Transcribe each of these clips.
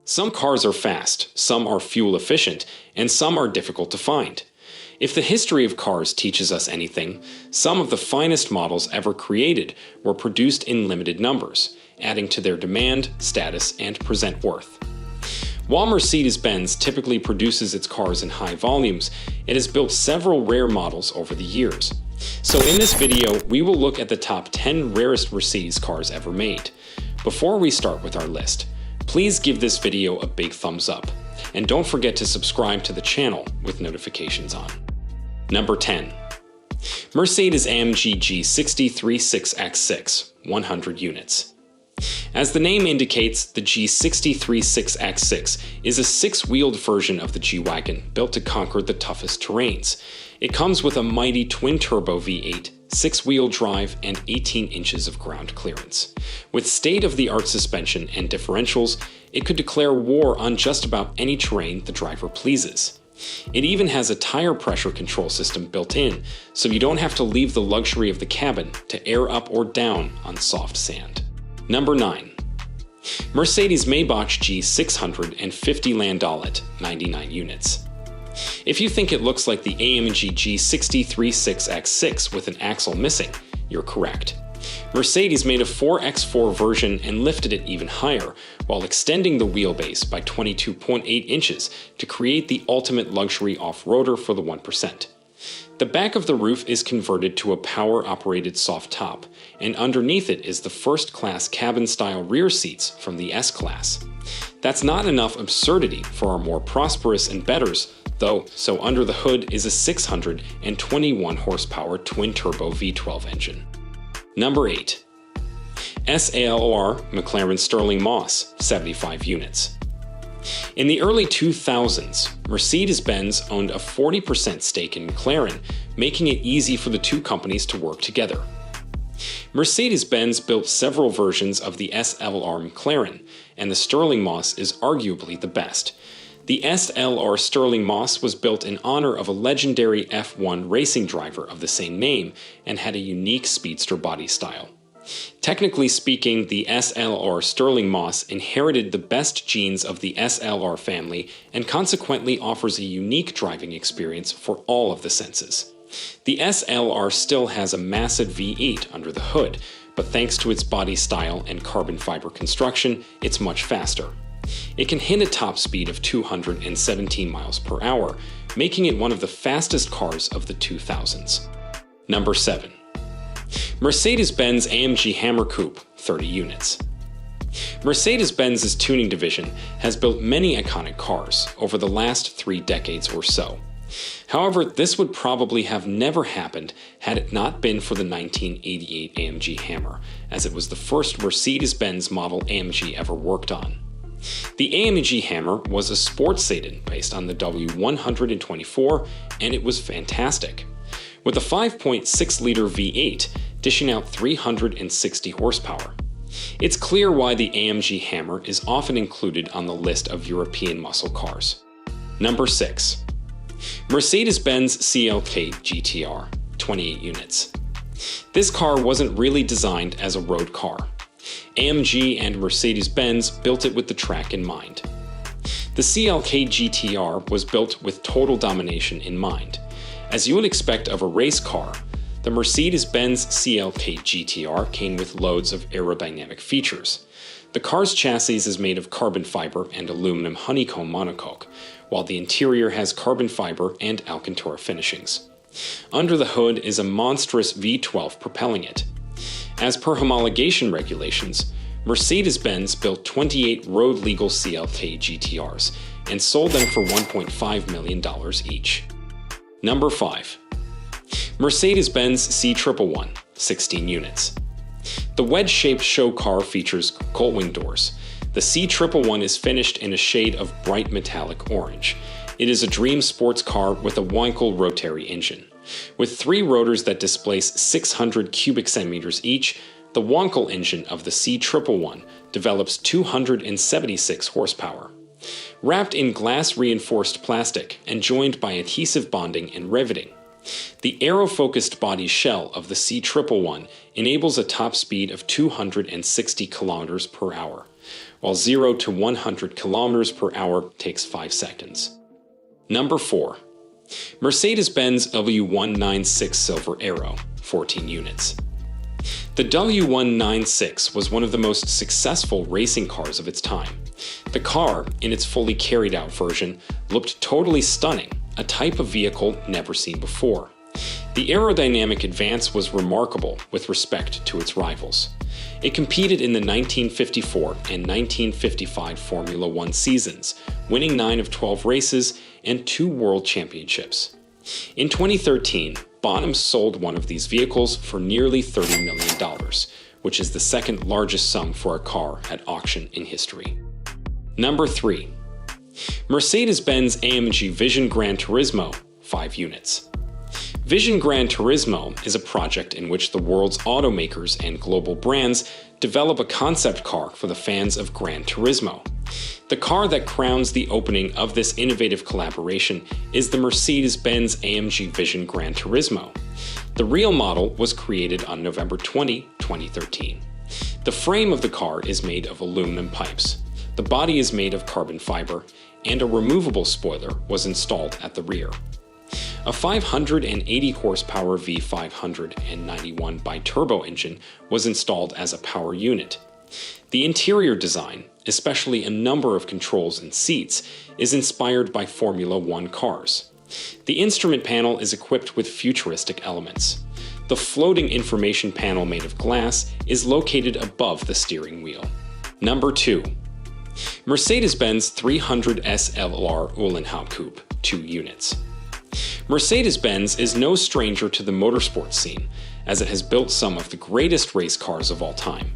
Some cars are fast, some are fuel efficient, and some are difficult to find. If the history of cars teaches us anything, some of the finest models ever created were produced in limited numbers, adding to their demand, status, and present worth. While Mercedes-Benz typically produces its cars in high volumes, it has built several rare models over the years. So in this video, we will look at the top 10 rarest Mercedes cars ever made. Before we start with our list, please give this video a big thumbs up, and don't forget to subscribe to the channel with notifications on. Number 10. Mercedes-AMG G63 100 units. As the name indicates, the G63 is a six-wheeled version of the G-Wagon built to conquer the toughest terrains. It comes with a mighty twin-turbo V8, six-wheel drive, and 18 inches of ground clearance. With state-of-the-art suspension and differentials, it could declare war on just about any terrain the driver pleases. It even has a tire pressure control system built in, so you don't have to leave the luxury of the cabin to air up or down on soft sand. Number 9. Mercedes-Maybach G650 Landaulet, 99 units. If you think it looks like the AMG G63 with an axle missing, you're correct. Mercedes made a 4x4 version and lifted it even higher, while extending the wheelbase by 22.8 inches to create the ultimate luxury off-roader for the 1%. The back of the roof is converted to a power-operated soft top, and underneath it is the first-class cabin-style rear seats from the S-Class. That's not enough absurdity for our more prosperous and betters, though, so under the hood is a 621 horsepower twin-turbo V12 engine. Number 8. SALR McLaren Stirling Moss, 75 units. In the early 2000s, Mercedes-Benz owned a 40% stake in McLaren, making it easy for the two companies to work together. Mercedes-Benz built several versions of the SLR McLaren, and the Stirling Moss is arguably the best. The SLR Stirling Moss was built in honor of a legendary F1 racing driver of the same name and had a unique speedster body style. Technically speaking, the SLR Stirling Moss inherited the best genes of the SLR family and consequently offers a unique driving experience for all of the senses. The SLR still has a massive V8 under the hood, but thanks to its body style and carbon fiber construction, it's much faster. It can hit a top speed of 217 miles per hour, making it one of the fastest cars of the 2000s. Number 7. Mercedes-Benz AMG Hammer Coupe, 30 units. Mercedes-Benz's tuning division has built many iconic cars over the last 3 decades or so. However, this would probably have never happened had it not been for the 1988 AMG Hammer, as it was the first Mercedes-Benz model AMG ever worked on. The AMG Hammer was a sports sedan based on the W124, and it was fantastic. With a 5.6-liter V8 dishing out 360 horsepower. It's clear why the AMG Hammer is often included on the list of European muscle cars. Number 6. Mercedes-Benz CLK GTR, 28 units. This car wasn't really designed as a road car. AMG and Mercedes-Benz built it with the track in mind. The CLK GTR was built with total domination in mind. As you would expect of a race car, the Mercedes-Benz CLK GTR came with loads of aerodynamic features. The car's chassis is made of carbon fiber and aluminum honeycomb monocoque, while the interior has carbon fiber and Alcantara finishings. Under the hood is a monstrous V12 propelling it. As per homologation regulations, Mercedes-Benz built 28 road-legal CLK GTRs and sold them for $1.5 million each. Number 5. Mercedes-Benz C111, 16 units. The wedge-shaped show car features gullwing doors. The C111 is finished in a shade of bright metallic orange. It is a dream sports car with a Wankel rotary engine. With 3 rotors that displace 600 cubic centimeters each, the Wankel engine of the C111 develops 276 horsepower. Wrapped in glass-reinforced plastic and joined by adhesive bonding and riveting, The aero-focused body shell of the C111 enables a top speed of 260 km per hour, while 0 to 100 km per hour takes 5 seconds. Number 4. Mercedes-Benz W196 Silver Aero, 14 units. The W196 was one of the most successful racing cars of its time. The car, in its fully carried-out version, looked totally stunning, a type of vehicle never seen before. The aerodynamic advance was remarkable with respect to its rivals. It competed in the 1954 and 1955 Formula One seasons, winning 9 of 12 races and 2 world championships. In 2013, Bonham sold one of these vehicles for nearly $30 million, which is the second largest sum for a car at auction in history. Number 3. Mercedes-Benz AMG Vision Gran Turismo, 5 units. Vision Gran Turismo is a project in which the world's automakers and global brands develop a concept car for the fans of Gran Turismo. The car that crowns the opening of this innovative collaboration is the Mercedes-Benz AMG Vision Gran Turismo. The real model was created on November 20, 2013. The frame of the car is made of aluminum pipes. The body is made of carbon fiber, and a removable spoiler was installed at the rear. A 580 horsepower V591 bi-turbo engine was installed as a power unit. The interior design, especially a number of controls and seats, is inspired by Formula One cars. The instrument panel is equipped with futuristic elements. The floating information panel made of glass is located above the steering wheel. Number 2. Mercedes-Benz 300 SLR Uhlenhaut Coupe, 2 units. Mercedes-Benz is no stranger to the motorsports scene, as it has built some of the greatest race cars of all time.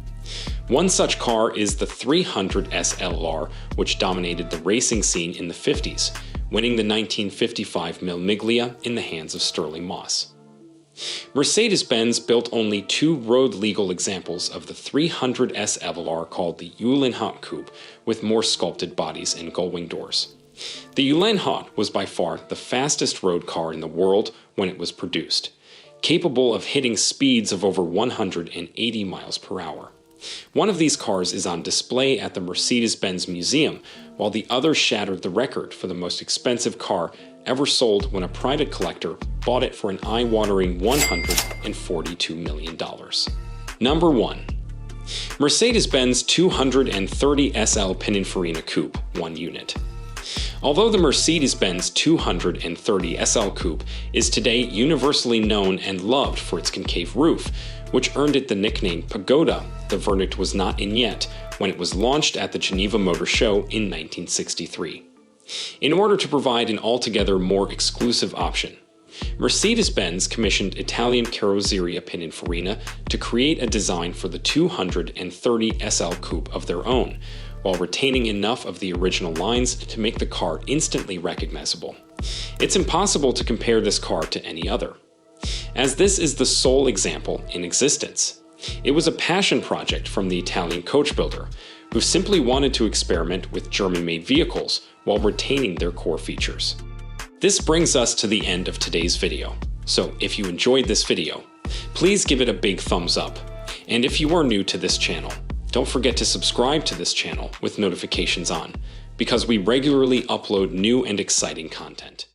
One such car is the 300 SLR, which dominated the racing scene in the 50s, winning the 1955 Mille Miglia in the hands of Sterling Moss. Mercedes-Benz built only 2 road-legal examples of the 300 SLR called the Uhlenhaut Coupe, with more sculpted bodies and gullwing doors. The Uhlenhaut was by far the fastest road car in the world when it was produced, capable of hitting speeds of over 180 miles per hour. One of these cars is on display at the Mercedes-Benz Museum, while the other shattered the record for the most expensive car ever sold when a private collector bought it for an eye-watering $142 million. Number 1. Mercedes-Benz 230 SL Pininfarina Coupe, 1 unit. Although the Mercedes-Benz 230 SL Coupe is today universally known and loved for its concave roof, which earned it the nickname Pagoda, the verdict was not in yet when it was launched at the Geneva Motor Show in 1963. In order to provide an altogether more exclusive option, Mercedes-Benz commissioned Italian Carrozzeria Pininfarina to create a design for the 230 SL Coupe of their own, while retaining enough of the original lines to make the car instantly recognizable. It's impossible to compare this car to any other, as this is the sole example in existence. It was a passion project from the Italian coach builder, who simply wanted to experiment with German-made vehicles while retaining their core features. This brings us to the end of today's video, so if you enjoyed this video, please give it a big thumbs up, and if you are new to this channel, don't forget to subscribe to this channel with notifications on, because we regularly upload new and exciting content.